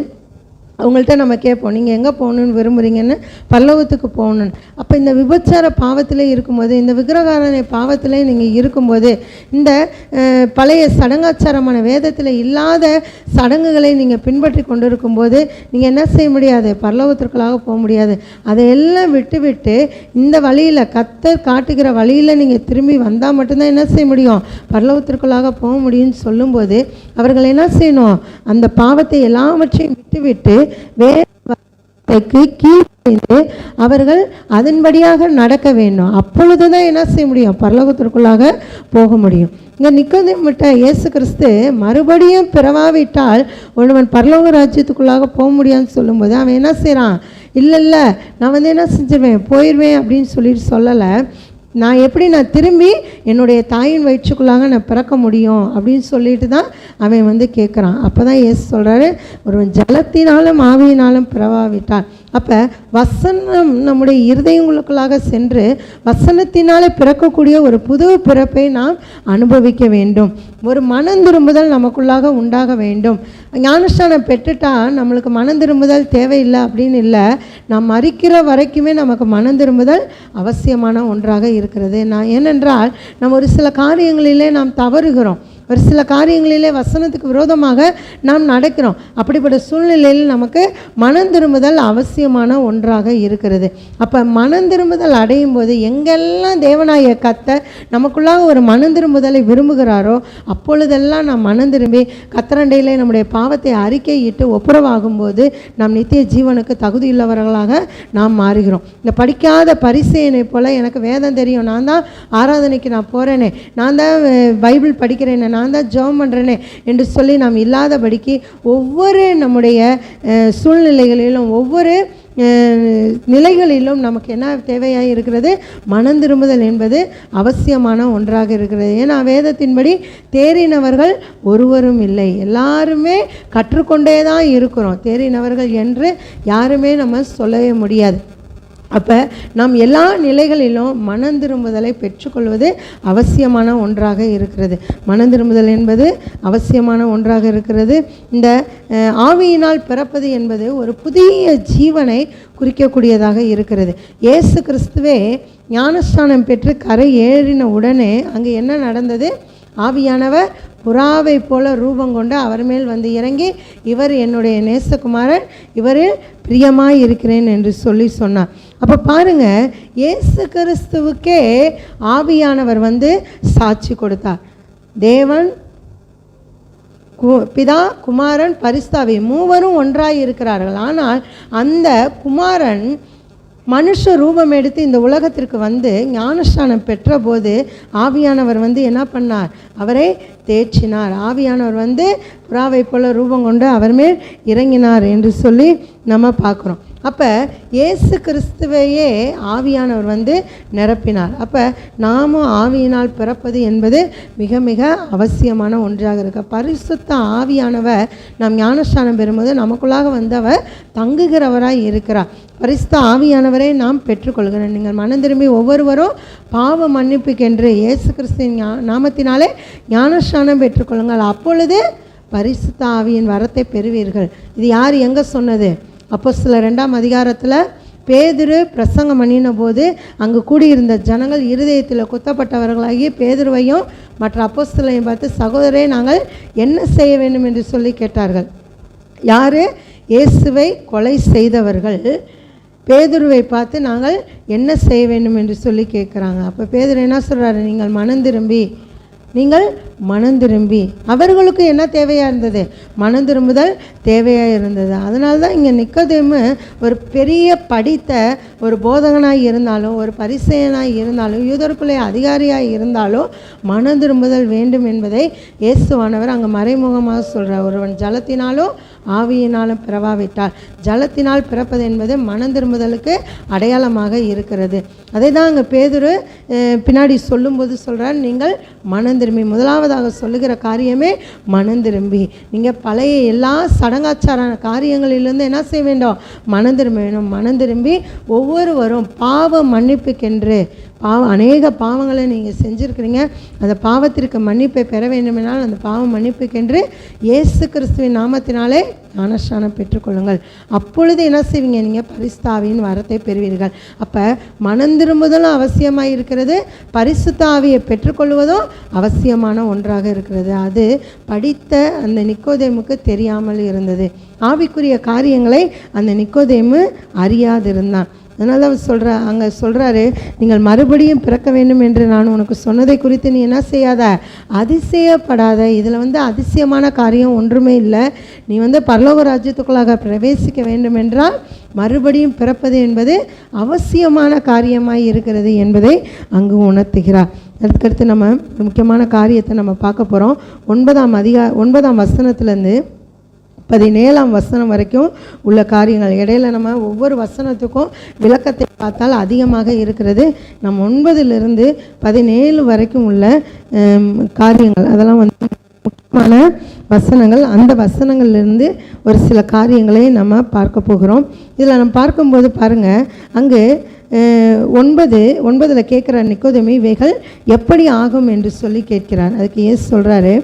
அவங்கள்ட்ட நம்ம கேட்போம், நீங்கள் எங்கே போகணுன்னு விரும்புகிறீங்கன்னு, பரலோகத்துக்கு போகணுன்னு. அப்போ இந்த விபச்சார பாவத்திலே இருக்கும்போது, இந்த விக்கிரகாராதனை பாவத்திலே நீங்கள் இருக்கும்போது, இந்த பழைய சடங்காச்சாரமான வேதத்தில் இல்லாத சடங்குகளை நீங்கள் பின்பற்றி கொண்டு இருக்கும்போது நீங்கள் என்ன செய்ய முடியாது, பரலோகத்திற்குள்ளாக போக முடியாது. அதையெல்லாம் விட்டு இந்த வழியில், கர்த்தர் காட்டுகிற வழியில் நீங்கள் திரும்பி வந்தால் மட்டும்தான் என்ன செய்ய முடியும், பரலோகத்திற்குள்ளாக போக முடியும்னு சொல்லும்போது அவர்கள் என்ன செய்யணும், அந்த பாவத்தை எல்லாவற்றையும் விட்டுவிட்டு வேதத்துக்கு கீழ்ப்படிந்து அவர்கள் அதன்படியாக நடக்க வேண்டும். அப்பொழுது தான் என்ன செய்ய முடியும், பரலோகத்திற்குள்ளாக போக முடியும். இங்கே நிக்கோதேமுட்ட இயேசு கிறிஸ்து மறுபடியும் பிறவாவிட்டால் ஒருவன் பரலோக ராஜ்யத்துக்குள்ளாக போக முடியாதுன்னு சொல்லும்போது அவன் என்ன செய்கிறான், இல்லை நான் என்ன செஞ்சிருவேன், போயிடுவேன் அப்படின்னு சொல்லிட்டு சொல்லலை. நான் திரும்பி என்னுடைய தாயின் வயிற்றுக்குள்ளாக நான் பிறக்க முடியும் அப்படின்னு சொல்லிட்டு தான் அவன் கேட்குறான். அப்போ தான் இயேசு சொல்கிறாரு, ஒருவன் ஜலத்தினாலும் ஆவியினாலும் பிறவாவிட்டால். அப்போ வசனம் நம்முடைய இருதயங்களுக்குள்ளாக சென்று வசனத்தினாலே பிறக்கக்கூடிய ஒரு புது பிறப்பை நாம் அனுபவிக்க வேண்டும். ஒரு மனம் திரும்புதல் நமக்குள்ளாக உண்டாக வேண்டும். ஞானஸ்நானம் பெற்றுட்டா நம்மளுக்கு மனம் திரும்புதல் தேவையில்லை அப்படின்னு இல்லை, நாம் மரிக்கிற வரைக்குமே நமக்கு மனம் திரும்புதல் அவசியமான ஒன்றாக இருக்கிறது. ஏனென்றால் நம்ம ஒரு சில காரியங்களிலே நாம் தவறுகிறோம். ஒரு சில காரியங்களிலே வசனத்துக்கு விரோதமாக நாம் நடக்கிறோம். அப்படிப்பட்ட சூழ்நிலையில் நமக்கு மனம் திரும்புதல் அவசியமான ஒன்றாக இருக்கிறது. அப்போ மனம் திரும்புதல் அடையும் போது எங்கெல்லாம் தேவனாய கர்த்தர் நமக்குள்ளாக ஒரு மனம் திரும்புதலை விரும்புகிறாரோ அப்பொழுதெல்லாம் நாம் மனம் திரும்பி கர்த்தரண்டையிலே நம்முடைய பாவத்தை அறிக்கையிட்டு ஒப்புரவாகும்போது நாம் நித்திய ஜீவனுக்கு தகுதியுள்ளவர்களாக நாம் மாறுகிறோம். இந்த படிக்காத பரிசேயனை போல எனக்கு வேதம் தெரியும், நான் தான் ஆராதனைக்கு நான் போகிறேனே, நான் தான் பைபிள் படிக்கிறேனே, நான் தான் ஜெபம் பண்ணுறேனே என்று சொல்லி நாம் இல்லாதபடிக்கு ஒவ்வொரு நம்முடைய சூழ்நிலைகளிலும் ஒவ்வொரு நிலைகளிலும் நமக்கு என்ன தேவையாக இருக்கிறது? மனம் திரும்புதல் என்பது அவசியமான ஒன்றாக இருக்கிறது. ஏன்னா வேதத்தின்படி தேறினவர்கள் ஒருவரும் இல்லை, எல்லாருமே கற்றுக்கொண்டே தான் இருக்கிறோம். தேறினவர்கள் என்று யாருமே நம்ம சொல்லவே முடியாது. அப்போ நாம் எல்லா நிலைகளிலும் மனம் திரும்புதலை பெற்றுக்கொள்வது அவசியமான ஒன்றாக இருக்கிறது. மனம் திரும்புதல் என்பது அவசியமான ஒன்றாக இருக்கிறது. இந்த ஆவியினால் பிறப்பது என்பது ஒரு புதிய ஜீவனை குறிக்கக்கூடியதாக இருக்கிறது. இயேசு கிறிஸ்துவே ஞானஸ்நானம் பெற்று கரை ஏறின உடனே அங்கே என்ன நடந்தது? ஆவியானவர் புறாவை போல ரூபம் கொண்டு அவர் மேல் வந்து இறங்கி, இவர் என்னுடைய நேசகுமாரன், இவரில் பிரியமாய் இருக்கிறேன் என்று சொல்லி சொன்னார். அப்போ பாருங்க, இயேசு கிறிஸ்துவுக்கே ஆவியானவர் வந்து சாட்சி கொடுத்தார். தேவன், பிதா, குமாரன், பரிசுத்தாவி மூவரும் ஒன்றாய் இருக்கிறார்கள். ஆனால் அந்த குமாரன் மனுஷ ரூபம் எடுத்து இந்த உலகத்திற்கு வந்து ஞானஸ்நானம் பெற்ற போது ஆவியானவர் வந்து என்ன பண்ணார்? அவரை தேற்றினார். ஆவியானவர் வந்து புறாவை போல ரூபம் கொண்டு அவர் மேல் இறங்கினார் என்று சொல்லி நம்ம பார்க்குறோம். அப்போ இயேசு கிறிஸ்துவையே ஆவியானவர் வந்து நிரப்பினார். அப்போ நாமும் ஆவியினால் பிறப்பது என்பது மிக மிக அவசியமான ஒன்றாக இருக்கு. பரிசுத்த ஆவியானவர் நாம் ஞானஸ்நானம் பெறும்போது நமக்குள்ளாக வந்து அவர் தங்குகிறவராய் இருக்கிறார். பரிசுத்த ஆவியானவரை நாம் பெற்றுக்கொள்கிறோம். நீங்கள் மனம் திரும்பி ஒவ்வொருவரும் பாவ மன்னிப்புக்கென்று இயேசு கிறிஸ்துவின் நாமத்தினாலே ஞானஸ்நானம் பெற்றுக்கொள்ளுங்கள், அப்பொழுது பரிசுத்த ஆவியின் வரத்தை பெறுவீர்கள். இது யார் எங்கே சொன்னது? அப்போஸ்தலர் 2ஆம் அதிகாரத்தில் பேதுரு பிரசங்கம் பண்ணின போது அங்கு கூடியிருந்த ஜனங்கள் இருதயத்தில் குத்தப்பட்டவர்களாகி பேதுருவையும் மற்ற அப்போஸ்தலரையும் பார்த்து, சகோதரே, நாங்கள் என்ன செய்ய வேண்டும் என்று சொல்லி கேட்டார்கள். யார்? இயேசுவை கொலை செய்தவர்கள் பேதுருவை பார்த்து நாங்கள் என்ன செய்ய வேண்டும் என்று சொல்லி கேட்குறாங்க. அப்போ பேதுரு என்ன சொல்கிறாரு? நீங்கள் மனம் திரும்பி. அவர்களுக்கு என்ன தேவையாக இருந்தது? மனம் திரும்புதல் தேவையாக இருந்தது. அதனால தான் இங்கே நிக்கோதேமு ஒரு பெரிய படித்த ஒரு போதகனாய் இருந்தாலும், ஒரு பரிசேயனாய் இருந்தாலும், யூதருக்குள்ளே அதிகாரியாக இருந்தாலும் மனம் திரும்புதல் வேண்டும் என்பதை இயேசுவானவர் அங்கே மறைமுகமாக சொல்கிறார். ஒருவன் ஜலத்தினாலும் ஆவியினாலும் பிறவாவிட்டால், ஜலத்தினால் பிறப்பது என்பது மனம் திரும்புதலுக்கு அடையாளமாக இருக்கிறது. அதை தான் அங்கே பேதுரு பின்னாடி சொல்லும்போது சொல்கிறார், நீங்கள் மனம் திரும்பி. முதலாவதாக சொல்லுகிற காரியமே மனம் திரும்பி. நீங்கள் பழைய எல்லா சடங்காச்சார காரியங்களிலிருந்து என்ன செய்ய வேண்டும்? மனம் திரும்ப வேணும். மனம் திரும்பி ஒவ்வொருவரும் பாவ மன்னிப்புக்கென்று, அநேக பாவங்களை நீங்கள் செஞ்சுருக்கிறீங்க, அந்த பாவத்திற்கு மன்னிப்பை பெற வேண்டுமென்றால் அந்த பாவ மன்னிப்புக்கென்று இயேசு கிறிஸ்துவின் நாமத்தினாலே ஞானஸ்நானம் பெற்றுக்கொள்ளுங்கள். அப்பொழுது என்ன செய்வீங்க? நீங்கள் பரிசுத்த ஆவியின் வரத்தை பெறுவீர்கள். அப்போ மனம் திரும்புதலும் அவசியமாக இருக்கிறது, பரிசுத்த ஆவியை பெற்றுக்கொள்வதும் அவசியமான ஒன்றாக இருக்கிறது. அது படித்த அந்த நிக்கோதேமுக்கு தெரியாமல் இருந்தது. ஆவிக்குரிய காரியங்களை அந்த நிக்கோதேமு அறியாதிருந்தான். அதனால அவர் அங்கே சொல்கிறாரு, நீங்கள் மறுபடியும் பிறக்க வேண்டும் என்று நான் உனக்கு சொன்னதை குறித்து நீ என்ன செய்யாத? அதிசயப்படாத. இதில் அதிசயமான காரியம் ஒன்றுமே இல்லை. நீ பரலோக ராஜ்யத்துக்குள்ளாக பிரவேசிக்க வேண்டும் என்றால் மறுபடியும் பிறப்பது என்பது அவசியமான காரியமாய் இருக்கிறது என்பதை அங்கு உணர்த்துகிறார். அதுக்கடுத்து நம்ம முக்கியமான காரியத்தை நம்ம பார்க்க போகிறோம். 9ஆம் வசனத்துலேருந்து 17ஆம் வசனம் வரைக்கும் உள்ள காரியங்கள். இடையில நம்ம ஒவ்வொரு வசனத்துக்கும் விளக்கத்தை பார்த்தால் அதிகமாக இருக்கிறது. நம்ம 9லிருந்து 17 வரைக்கும் உள்ள காரியங்கள், அதெல்லாம் முக்கியமான வசனங்கள். அந்த வசனங்கள்லேருந்து ஒரு சில காரியங்களை நம்ம பார்க்க போகிறோம். இதில் நம்ம பார்க்கும்போது பாருங்கள், அங்கு 9 கேட்குற நிக்கோதேமு இவைகள் எப்படி ஆகும் என்று சொல்லி கேட்கிறார். அதுக்கு இயேசு சொல்கிறாரு,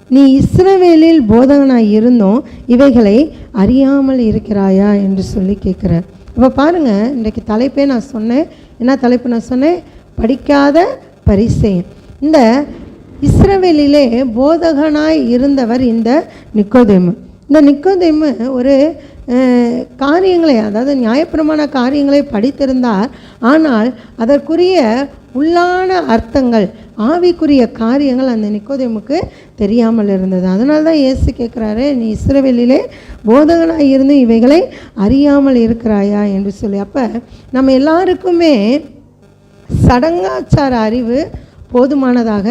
நீ இஸ்ரவேலில் போதகனாய் இருந்தும் இவைகளை அறியாமல் இருக்கிறாயா என்று சொல்லி கேட்குறார். அப்போ பாருங்கள், இன்றைக்கு தலைப்பே நான் சொன்னேன். என்ன தலைப்பு நான் சொன்னேன்? படிக்காத பரிசேயன். இந்த இஸ்ரவேலிலே போதகனாய் இருந்தவர் இந்த நிக்கோதேமு. இந்த நிக்கோதேமு ஒரு காரியங்களை, அதாவது நியாயப்பிரமாண காரியங்களை படித்திருந்தார். ஆனால் அதற்குரிய உள்ளான அர்த்தங்கள், ஆவிக்குரிய காரியங்கள் அந்த நிக்கோதேமுக்கு தெரியாமல் இருந்தது. அதனால தான் இயேசு கேட்குறாரு, நீ இஸ்ரவேலிலே போதகனாக இருந்து இவைகளை அறியாமல் இருக்கிறாயா என்று சொல்லி. அப்போ நம்ம எல்லாருக்குமே சடங்காச்சார அறிவு போதுமானதாக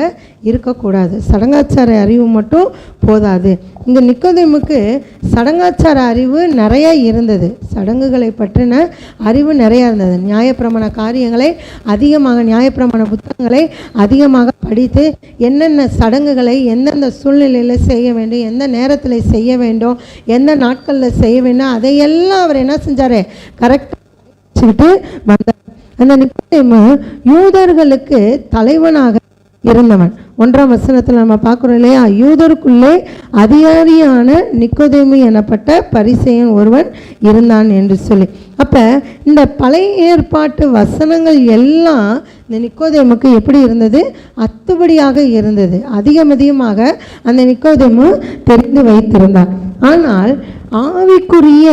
இருக்கக்கூடாது. சடங்காச்சார அறிவு மட்டும் போதாது. இங்கே நிக்கோதேமுக்கு சடங்காச்சார அறிவு நிறைய இருந்தது. சடங்குகளை பற்றின அறிவு நிறையா இருந்தது. நியாயப்பிரமாண காரியங்களை அதிகமாக, நியாயப்பிரமாண புத்தகங்களை அதிகமாக படித்து என்னென்ன சடங்குகளை எந்தெந்த சூழ்நிலையில் செய்ய வேண்டும், எந்த நேரத்தில் செய்ய வேண்டும், எந்த நாட்களில் செய்ய வேண்டும், அதையெல்லாம் அவர் என்ன செஞ்சார், கரெக்டாக வச்சுக்கிட்டு வந்தார். அந்த நிக்கோதேமு யூதர்களுக்கு தலைவனாக இருந்தவன். 1ஆம் வசனத்தில் நம்ம பார்க்குறோம் இல்லையா, யூதருக்குள்ளே அதிகாரியான நிக்கோதேமு எனப்பட்ட பரிசேயன் ஒருவன் இருந்தான் என்று சொல்லி. அப்போ இந்த பழைய ஏற்பாட்டு வசனங்கள் எல்லாம் இந்த நிக்கோதேமுக்கு எப்படி இருந்தது, அத்துபடியாக இருந்தது. அதிகமாக அந்த நிக்கோதேமு தெரிந்து வைத்திருந்தார். ஆனால் ஆவிக்குரிய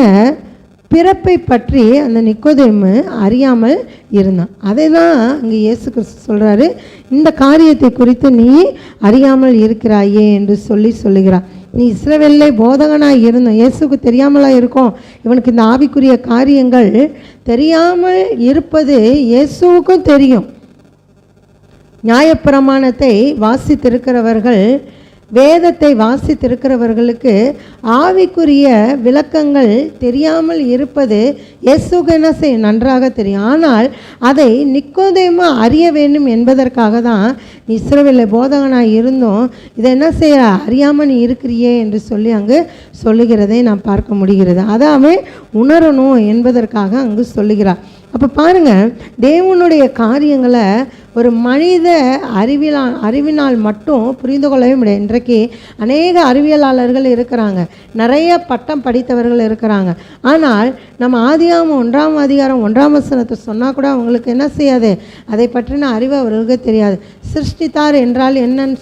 பிறப்பை பற்றி அந்த நிக்கோதேமு அறியாமல் இருந்தான். அதை தான் அங்கே இயேசு கிறிஸ்து சொல்கிறாரு, இந்த காரியத்தை குறித்து நீ அறியாமல் இருக்கிறாயே என்று சொல்லுகிறார். நீ இஸ்ரவேலிலே போதகனாக இருந்தோம், இயேசுக்கு தெரியாமலா இருக்கும். இவனுக்கு இந்த ஆவிக்குரிய காரியங்கள் தெரியாமல் இருப்பது இயேசுவுக்கும் தெரியும். நியாயப்பிரமாணத்தை வாசித்திருக்கிறவர்கள், வேதத்தை வாசித்திருக்கிறவர்களுக்கு ஆவிக்குரிய விளக்கங்கள் தெரியாமல் இருப்பது இயேசுக்கு என்ன செய்ய நன்றாக தெரியும். ஆனால் அதை நிக்கோதேமு அறிய வேண்டும் என்பதற்காக தான் நீ இஸ்ரவேலில் போதகனாக இருந்தோம், இதை என்ன செய்ய அறியாமல் நீ இருக்கிறியே என்று சொல்லி அங்கு சொல்லுகிறதை நாம் பார்க்க முடிகிறது. அதாவே உணரணும் என்பதற்காக அங்கு சொல்லுகிறார். அப்போ பாருங்கள், தேவனுடைய காரியங்களை ஒரு மனித அறிவினால் மட்டும் புரிந்து கொள்ளவே முடியாது. இன்றைக்கு அநேக அறிவியலாளர்கள் இருக்கிறாங்க, நிறைய பட்டம் படித்தவர்கள் இருக்கிறாங்க. ஆனால் நம்ம ஆதியாகமம் 1ஆம் அதிகாரம் 1ஆம் வசனத்தை சொன்னால் கூட அவங்களுக்கு என்ன செய்யாது, அதை பற்றின அறிவு அவர்களுக்கு தெரியாது. சிருஷ்டித்தார் என்றால் என்னன்னு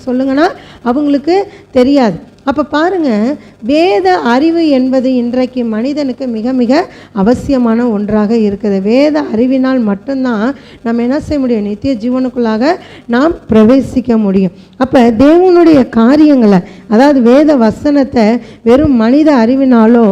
சொல்லுங்கன்னா அவங்களுக்கு தெரியாது. அப்போ பாருங்கள், வேத அறிவு என்பது இன்றைக்கு மனிதனுக்கு மிக மிக அவசியமான ஒன்றாக இருக்குது. வேத அறிவினால் மட்டும்தான் நம்ம என்ன செய்ய முடியும், நித்திய ஜீவனுக்குள்ளாக நாம் பிரவேசிக்க முடியும். அப்போ தேவனுடைய காரியங்களை, அதாவது வேத வசனத்தை வெறும் மனித அறிவினாலோ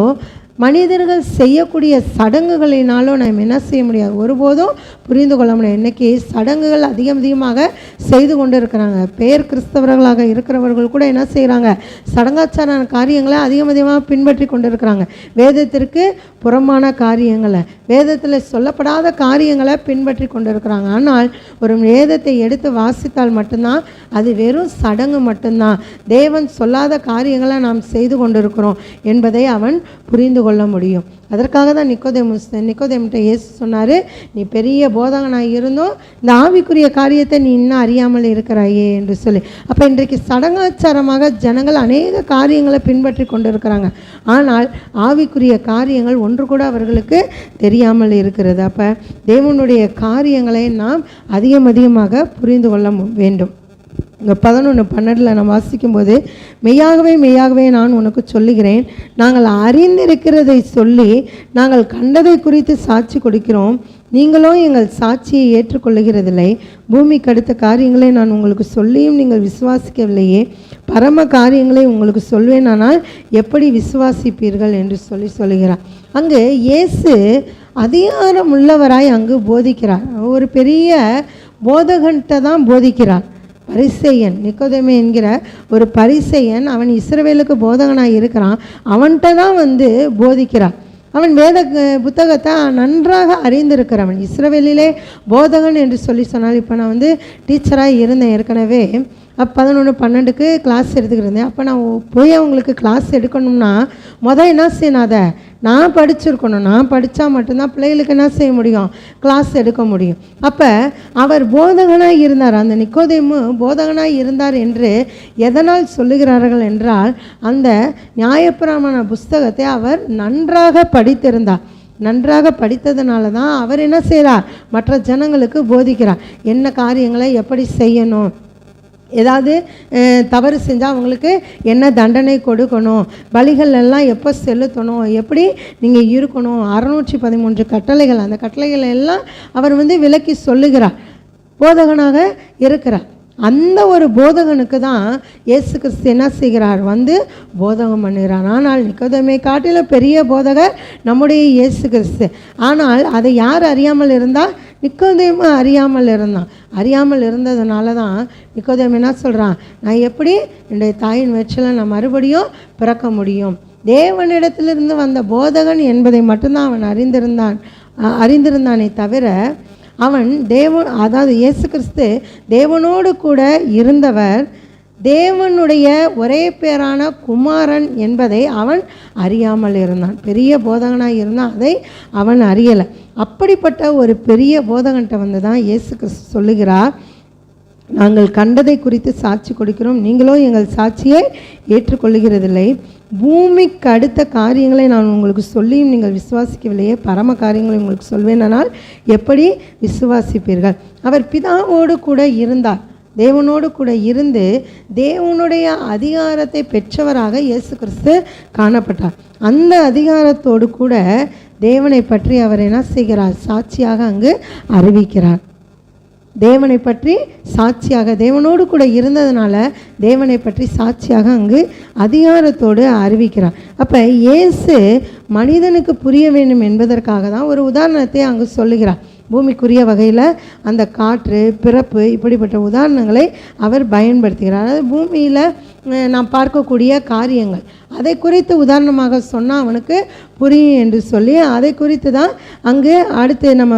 மனிதர்கள் செய்யக்கூடிய சடங்குகளினாலும் நாம் என்ன செய்ய முடியாது, ஒருபோதும் புரிந்து கொள்ள முடியாது. இன்றைக்கி சடங்குகள் அதிகமாக செய்து கொண்டு இருக்கிறாங்க. பெயர் கிறிஸ்தவர்களாக இருக்கிறவர்கள் கூட என்ன செய்கிறாங்க, சடங்காச்சார காரியங்களை அதிகமாக பின்பற்றி கொண்டு இருக்கிறாங்க. வேதத்திற்கு புறமான காரியங்களை, வேதத்தில் சொல்லப்படாத காரியங்களை பின்பற்றி கொண்டு இருக்கிறாங்க. ஆனால் ஒரு வேதத்தை எடுத்து வாசித்தால் மட்டும்தான் அது வெறும் சடங்கு மட்டும்தான், தேவன் சொல்லாத காரியங்களை நாம் செய்து கொண்டிருக்கிறோம் என்பதை அவன் புரிந்து கொள்ள முடியும். அதற்காக தான் நிக்கோதேமுட்ட இயேசு சொன்னார், நீ பெரிய போதகனாக இருந்தோம், இந்த ஆவிக்குரிய காரியத்தை நீ இன்னும் அறியாமல் இருக்கிறாயே என்று சொல்லி. அப்போ இன்றைக்கு சடங்காச்சாரமாக ஜனங்கள் அநேக காரியங்களை பின்பற்றி கொண்டு இருக்கிறாங்க. ஆனால் ஆவிக்குரிய காரியங்கள் ஒன்று கூட அவர்களுக்கு தெரியாமல் இருக்கிறது. அப்போ தேவனுடைய காரியங்களை நாம் அதிகமாக புரிந்து கொள்ள வேண்டும். இங்கே 11:12 நான் வாசிக்கும்போது, மெய்யாகவே நான் உனக்கு சொல்லுகிறேன், நாங்கள் அறிந்திருக்கிறதை சொல்லி நாங்கள் கண்டதை குறித்து சாட்சி கொடுக்கிறோம், நீங்களும் எங்கள் சாட்சியை ஏற்றுக்கொள்ளுகிறதில்லை. பூமிக்கு அடுத்த காரியங்களை நான் உங்களுக்கு சொல்லியும் நீங்கள் விசுவாசிக்கவில்லையே, பரம காரியங்களை உங்களுக்கு சொல்வேன், ஆனால் எப்படி விசுவாசிப்பீர்கள் என்று சொல்லுகிறார். அங்கு இயேசு அதிகாரம் உள்ளவராய் அங்கு போதிக்கிறார். ஒரு பெரிய போதகன்ட்ட தான் போதிக்கிறார். பரிசேயன், நிக்கோதேமு என்கிற ஒரு பரிசேயன், அவன் இஸ்ரவேலுக்கு போதகனாக இருக்கிறான். அவன்கிட்ட தான் போதிக்கிறான். அவன் வேத புத்தகத்தை நன்றாக அறிந்திருக்கிறவன். இஸ்ரவேலிலே போதகன் என்று சொன்னால், இப்போ நான் டீச்சராக இருந்தேன் ஏற்கனவே. 11-12க்கு கிளாஸ் எடுத்துக்கிட்டு இருந்தேன். அப்போ நான் போய் அவங்களுக்கு கிளாஸ் எடுக்கணும்னா என்ன செய்யணும், அதை நான் படிச்சிருக்கணும். நான் படித்தா மட்டும்தான் பிள்ளைகளுக்கு என்ன செய்ய முடியும், கிளாஸ் எடுக்க முடியும். அப்போ அவர் போதகனாக இருந்தார், அந்த நிக்கோதேமு போதகனாக இருந்தார் என்று எதனால் சொல்லுகிறார்கள் என்றால், அந்த நியாயப்பிரமாண புஸ்தகத்தை அவர் நன்றாக படித்திருந்தார். நன்றாக படித்ததுனால தான் அவர் என்ன செய்கிறார், மற்ற ஜனங்களுக்கு போதிக்கிறார். என்ன காரியங்களை எப்படி செய்யணும், ஏதாவது தவறு செஞ்சால் அவங்களுக்கு என்ன தண்டனை கொடுக்கணும், பலிகள் எல்லாம் எப்போ செலுத்தணும், எப்படி நீங்கள் இருக்கணும், 613 கட்டளைகள், அந்த கட்டளைகள் எல்லாம் அவர் விளக்கி சொல்லுகிறார், போதகனாக இருக்கிறார். அந்த ஒரு போதகனுக்கு தான் இயேசு கிறிஸ்து என்ன செய்கிறார், போதகம் பண்ணுகிறார். ஆனால் நிக்கோதேமை காட்டிலும் பெரிய போதகர் நம்முடைய இயேசு கிறிஸ்து. ஆனால் அதை யார் அறியாமல் இருந்தால், நிக்கோதேமு அறியாமல் இருந்தான். அறியாமல் இருந்ததுனால தான் நிக்கோதேமு என்ன சொல்கிறான், நான் எப்படி என்னுடைய தாயின் வயிற்றில் நான் மறுபடியும் பிறக்க முடியும்? தேவனிடத்திலிருந்து வந்த போதகன் என்பதை மட்டும்தான் அவன் அறிந்திருந்தானே தவிர, அவன் அதாவது இயேசு கிறிஸ்து தேவனோடு கூட இருந்தவர், தேவனுடைய ஒரே பேரான குமாரன் என்பதை அவன் அறியாமல் இருந்தான். பெரிய போதகனாக இருந்தான், அதை அவன் அறியலை. அப்படிப்பட்ட ஒரு பெரிய போதகன்கிட்ட தான் இயேசு கிறிஸ்து சொல்லுகிறார், நாங்கள் கண்டதை குறித்து சாட்சி கொடுக்கிறோம், நீங்களோ எங்கள் சாட்சியை ஏற்றுக்கொள்ளுகிறதில்லை. பூமிக்கு அடுத்த காரியங்களை நான் உங்களுக்கு சொல்லியும் நீங்கள் விசுவாசிக்கவில்லையே, பரம காரியங்களை உங்களுக்கு சொல்வேனால் எப்படி விசுவாசிப்பீர்கள்? அவர் பிதாவோடு கூட இருந்தார், தேவனோடு கூட இருந்து தேவனுடைய அதிகாரத்தை பெற்றவராக இயேசு கிறிஸ்து காணப்பட்டார். அந்த அதிகாரத்தோடு கூட தேவனை பற்றி அவர் என்ன செய்கிறார், சாட்சியாக அங்கு அறிவிக்கிறார். தேவனை பற்றி சாட்சியாக, தேவனோடு கூட இருந்ததுனால தேவனை பற்றி சாட்சியாக அங்கு அதிகாரத்தோடு அறிவிக்கிறார். அப்போ இயேசு மனிதனுக்கு புரிய வேண்டும் என்பதற்காக தான் ஒரு உதாரணத்தை அங்கு சொல்லுகிறார். பூமிக்குரிய வகையில் அந்த காற்று, பிறப்பு, இப்படிப்பட்ட உதாரணங்களை அவர் பயன்படுத்துகிறார். அதாவது பூமியில் நாம் பார்க்கக்கூடிய காரியங்கள், அதை குறித்து உதாரணமாக சொன்னால் அவனுக்கு புரியும் என்று சொல்லி அதை குறித்து தான் அங்கு அடுத்து நம்ம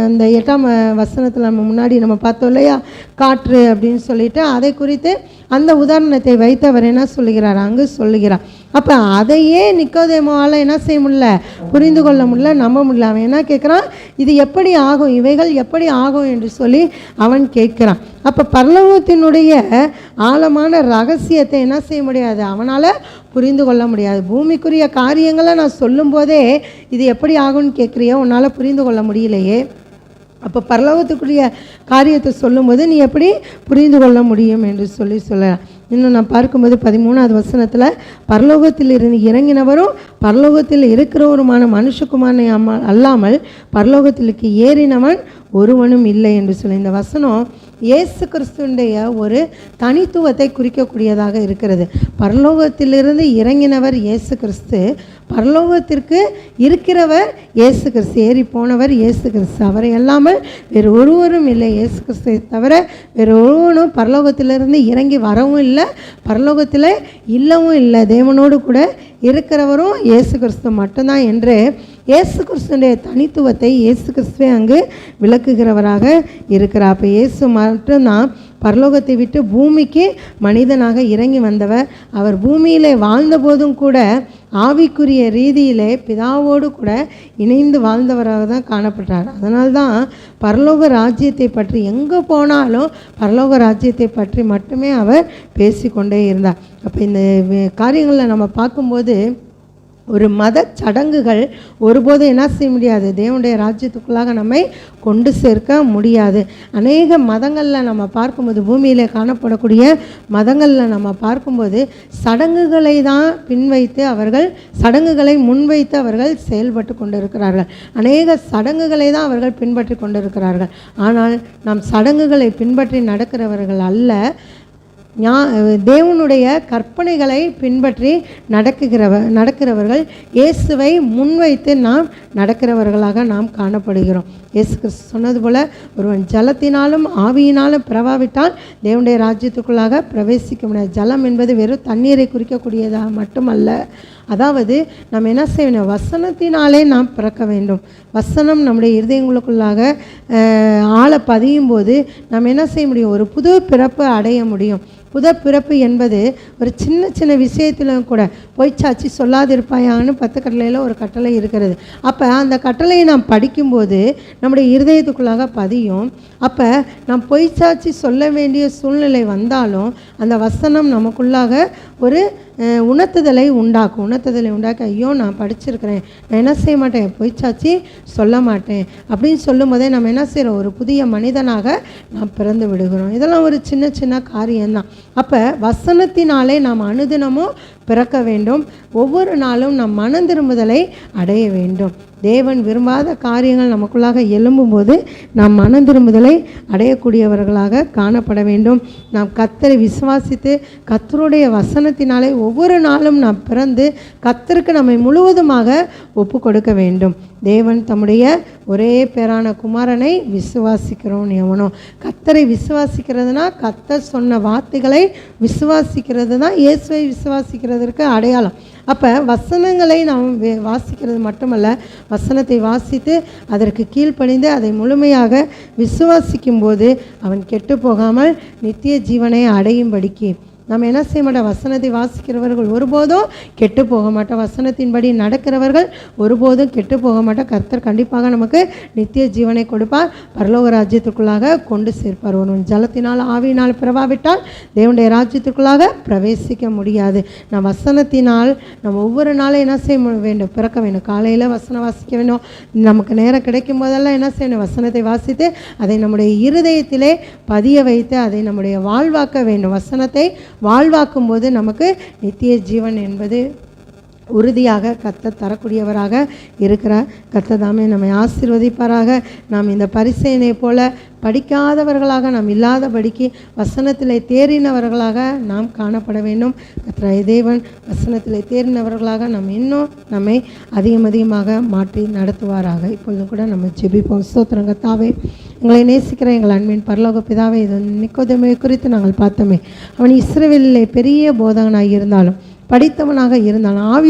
இந்த 8ஆம் வசனத்தில் நம்ம முன்னாடி நம்ம பார்த்தோம் இல்லையா, காற்று அப்படின்னு சொல்லிட்டு அதை குறித்து அந்த உதாரணத்தை வைத்து அவர் என்ன சொல்லுகிறார், அங்கு சொல்லுகிறார். அப்போ அதையே நிக்கோதேமுவால் என்ன செய்ய முடியல, புரிந்து கொள்ள முடியல, நம்ப முடியல. அவன் என்ன கேட்குறான், இது எப்படி ஆகும், இவைகள் எப்படி ஆகும் என்று சொல்லி அவன் கேட்குறான். அப்போ பரலோகத்தினுடைய ஆழமான ரகசியத்தை என்ன செய்ய முடியாது, அவனால் புரிந்து கொள்ள முடியாது. பூமிக்குரிய காரியங்களை நான் சொல்லும்போதே இது எப்படி ஆகும்னு கேட்குறியோ, உன்னால் புரிந்து கொள்ள முடியலையே. அப்போ பரலோகத்துக்குரிய காரியத்தை சொல்லும்போது நீ எப்படி புரிந்து கொள்ள முடியும் என்று சொல்லலாம். இன்னும் நான் பார்க்கும்போது 13ஆவது வசனத்தில், பரலோகத்தில் இருந்து இறங்கினவரும் பரலோகத்தில் இருக்கிறவருமான மனுஷகுமாரனை அல்லாமல் பரலோகத்திற்கு ஏறினவன் ஒருவனும் இல்லை என்று சொல்லி இந்த வசனம் இயேசு கிறிஸ்துடைய ஒரு தனித்துவத்தை குறிக்கக்கூடியதாக இருக்கிறது. பரலோகத்திலிருந்து இறங்கினவர் இயேசு கிறிஸ்து, பரலோகத்திற்கு இருக்கிறவர் இயேசு கிறிஸ்து, ஏறி போனவர் இயேசு கிறிஸ்து. அவரை அல்லாமல் வேறு ஒருவரும் இல்லை. இயேசு கிறிஸ்துவை தவிர வேறு ஒருவனும் பரலோகத்திலிருந்து இறங்கி வரவும் இல்லை, பரலோகத்தில் இல்லவும் இல்லை. தேவனோடு கூட இருக்கிறவரும் இயேசு கிறிஸ்து மட்டும்தான் என்று இயேசு கிறிஸ்துடைய தனித்துவத்தை இயேசு கிறிஸ்துவை அங்கு விளக்குகிறவராக இருக்கிறார். அப்போ இயேசு மட்டும்தான் பரலோகத்தை விட்டு பூமிக்கு மனிதனாக இறங்கி வந்தவர். அவர் பூமியிலே வாழ்ந்தபோதும் கூட ஆவிக்குரிய ரீதியிலே பிதாவோடு கூட இணைந்து வாழ்ந்தவராக தான் காணப்பட்டார். அதனால்தான் பரலோக ராஜ்யத்தை பற்றி எங்கே போனாலும் பரலோக ராஜ்யத்தை பற்றி மட்டுமே அவர் பேசிக்கொண்டே இருந்தார். அப்போ இந்த காரியங்களில் நம்ம பார்க்கும்போது ஒரு மத சடங்குகள் ஒருபோதும் என்ன செய்ய முடியாது, தேவனுடைய ராஜ்யத்துக்குள்ளாக நம்மை கொண்டு சேர்க்க முடியாது. அநேக மதங்களில் நம்ம பார்க்கும்போது, பூமியில் காணப்படக்கூடிய மதங்களில் நம்ம பார்க்கும்போது சடங்குகளை தான் பின்வைத்து அவர்கள் சடங்குகளை முன்வைத்து அவர்கள் செயல்பட்டு கொண்டிருக்கிறார்கள். அநேக சடங்குகளை தான் அவர்கள் பின்பற்றி கொண்டிருக்கிறார்கள். ஆனால் நாம் சடங்குகளை பின்பற்றி நடக்கிறவர்கள் அல்ல, தேவனுடைய கற்பனைகளை பின்பற்றி நடக்கிறவர்கள், இயேசுவை முன்வைத்து நாம் நடக்கிறவர்களாக நாம் காணப்படுகிறோம். இயேசு கிறிஸ்து சொன்னது போல், ஒருவன் ஜலத்தினாலும் ஆவியினாலும் பிறவாவிட்டால் தேவனுடைய ராஜ்யத்துக்குள்ளாக பிரவேசிக்க முடியாது. ஜலம் என்பது வெறும் தண்ணீரை குறிக்கக்கூடியதாக மட்டுமல்ல, அதாவது நம்ம என்ன செய்யணும், வசனத்தினாலே நாம் பிறக்க வேண்டும். வசனம் நம்முடைய இருதயங்களுக்குள்ளாக ஆழ பதியும் போது நம்ம என்ன செய்ய முடியும், ஒரு புது பிறப்பு அடைய முடியும். புது பிறப்பு என்பது ஒரு சின்ன சின்ன விஷயத்திலும் கூட, பொய்ச்சாட்சி சொல்லாதிருப்பாயான்னு 10 கட்டளையில் ஒரு கட்டளை இருக்கிறது. அப்போ அந்த கட்டளையை நாம் படிக்கும்போது நம்முடைய இருதயத்துக்குள்ளாக பதியும். அப்போ நாம் பொய்ச்சாட்சி சொல்ல வேண்டிய சூழ்நிலை வந்தாலும் அந்த வசனம் நமக்குள்ளாக ஒரு உணர்த்துதலை உண்டாக்கி, ஐயோ நான் படிச்சிருக்கிறேன், நான் என்ன செய்ய மாட்டேன், பொய்ச்சாட்சி சொல்ல மாட்டேன் அப்படின்னு சொல்லும் போதே நம்ம என்ன செய்கிறோம், ஒரு புதிய மனிதனாக நாம் பிறந்து விடுகிறோம். இதெல்லாம் ஒரு சின்ன சின்ன காரியம்தான். அப்போ வசனத்தினாலே நாம் அனுதினமும் பிறக்க வேண்டும். ஒவ்வொரு நாளும் நாம் மனம் திரும்புதலை அடைய வேண்டும். தேவன் விரும்பாத காரியங்கள் நமக்குள்ளாக எழும்பும்போது நாம் மனம் திரும்புதலை அடையக்கூடியவர்களாக காணப்பட வேண்டும். நாம் கர்த்தரை விசுவாசித்து கர்த்தருடைய வசனத்தினாலே ஒவ்வொரு நாளும் நாம் பிறந்து கர்த்தருக்கு நம்மை முழுவதுமாக ஒப்பு கொடுக்க வேண்டும். தேவன் தம்முடைய ஒரே பேரான குமாரனை விசுவாசிக்கிறோம் எவனோ. கர்த்தரை விசுவாசிக்கிறதுனா கர்த்தர் சொன்ன வார்த்தைகளை விசுவாசிக்கிறது தான் இயேசுவை விசுவாசிக்கிறதுக்கு அடையாளம். அப்போ வசனங்களை நாம் வாசிக்கிறது மட்டுமல்ல, வசனத்தை வாசித்து அதற்கு கீழ்ப்படிந்து அதை முழுமையாக விசுவாசிக்கும்போது அவன் கெட்டு போகாமல் நித்திய ஜீவனை அடையும்படிக்கு நம்ம என்ன செய்ய மாட்டோம், வசனத்தை வாசிக்கிறவர்கள் ஒருபோதும் கெட்டு போக மாட்டோம். வசனத்தின்படி நடக்கிறவர்கள் ஒருபோதும் கெட்டு போக மாட்டோம். கர்த்தர் கண்டிப்பாக நமக்கு நித்திய ஜீவனை கொடுப்பார், பரலோக ராஜ்யத்துக்குள்ளாக கொண்டு சேர்ப்பார். ஒருவன் ஜலத்தினால் ஆவியினால் பிறவாவிட்டால் தேவனுடைய ராஜ்யத்துக்குள்ளாக பிரவேசிக்க முடியாது. நம் வசனத்தினால் நம்ம ஒவ்வொரு நாளும் என்ன செய்ய வேண்டும், பிறக்க வேண்டும். காலையில் வசனம் வாசிக்க வேண்டும். நமக்கு நேரம் கிடைக்கும் போதெல்லாம் என்ன செய்யணும், வசனத்தை வாசித்து அதை நம்முடைய இருதயத்திலே பதிய வைத்து அதை நம்முடைய வாழ்வாக்க வேண்டும். வசனத்தை வாழ்வாக்கும் போது நமக்கு நித்திய ஜீவன் என்பது உறுதியாக கர்த்தர் தரக்கூடியவராக இருக்கிறார். கர்த்தர் தாமே நம்மை ஆசீர்வதிப்பாராக. நாம் இந்த பரிசேயனை போல படிக்காதவர்களாக நாம் இல்லாதபடிக்கு வசனத்தில் தேறினவர்களாக நாம் காணப்பட வேண்டும். கர்த்தராகிய தேவன் வசனத்தில் தேறினவர்களாக நாம் இன்னும் நம்மை அதிகமாக மாற்றி நடத்துவாராக. இப்பொழுதும் கூட நம்ம ஜெபிப்போம். ஸ்தோத்திரம் கர்த்தாவே, எங்களை நேசிக்கிற எங்கள் அன்பின் பரலோக பிதாவே, இது நிக்கோதேமை குறித்து நாங்கள் பார்த்தோமே. அவன் இஸ்ரவேலிலே பெரிய போதகனாக இருந்தாலும் படித்தவனாக இருந்தாலும் ஆவி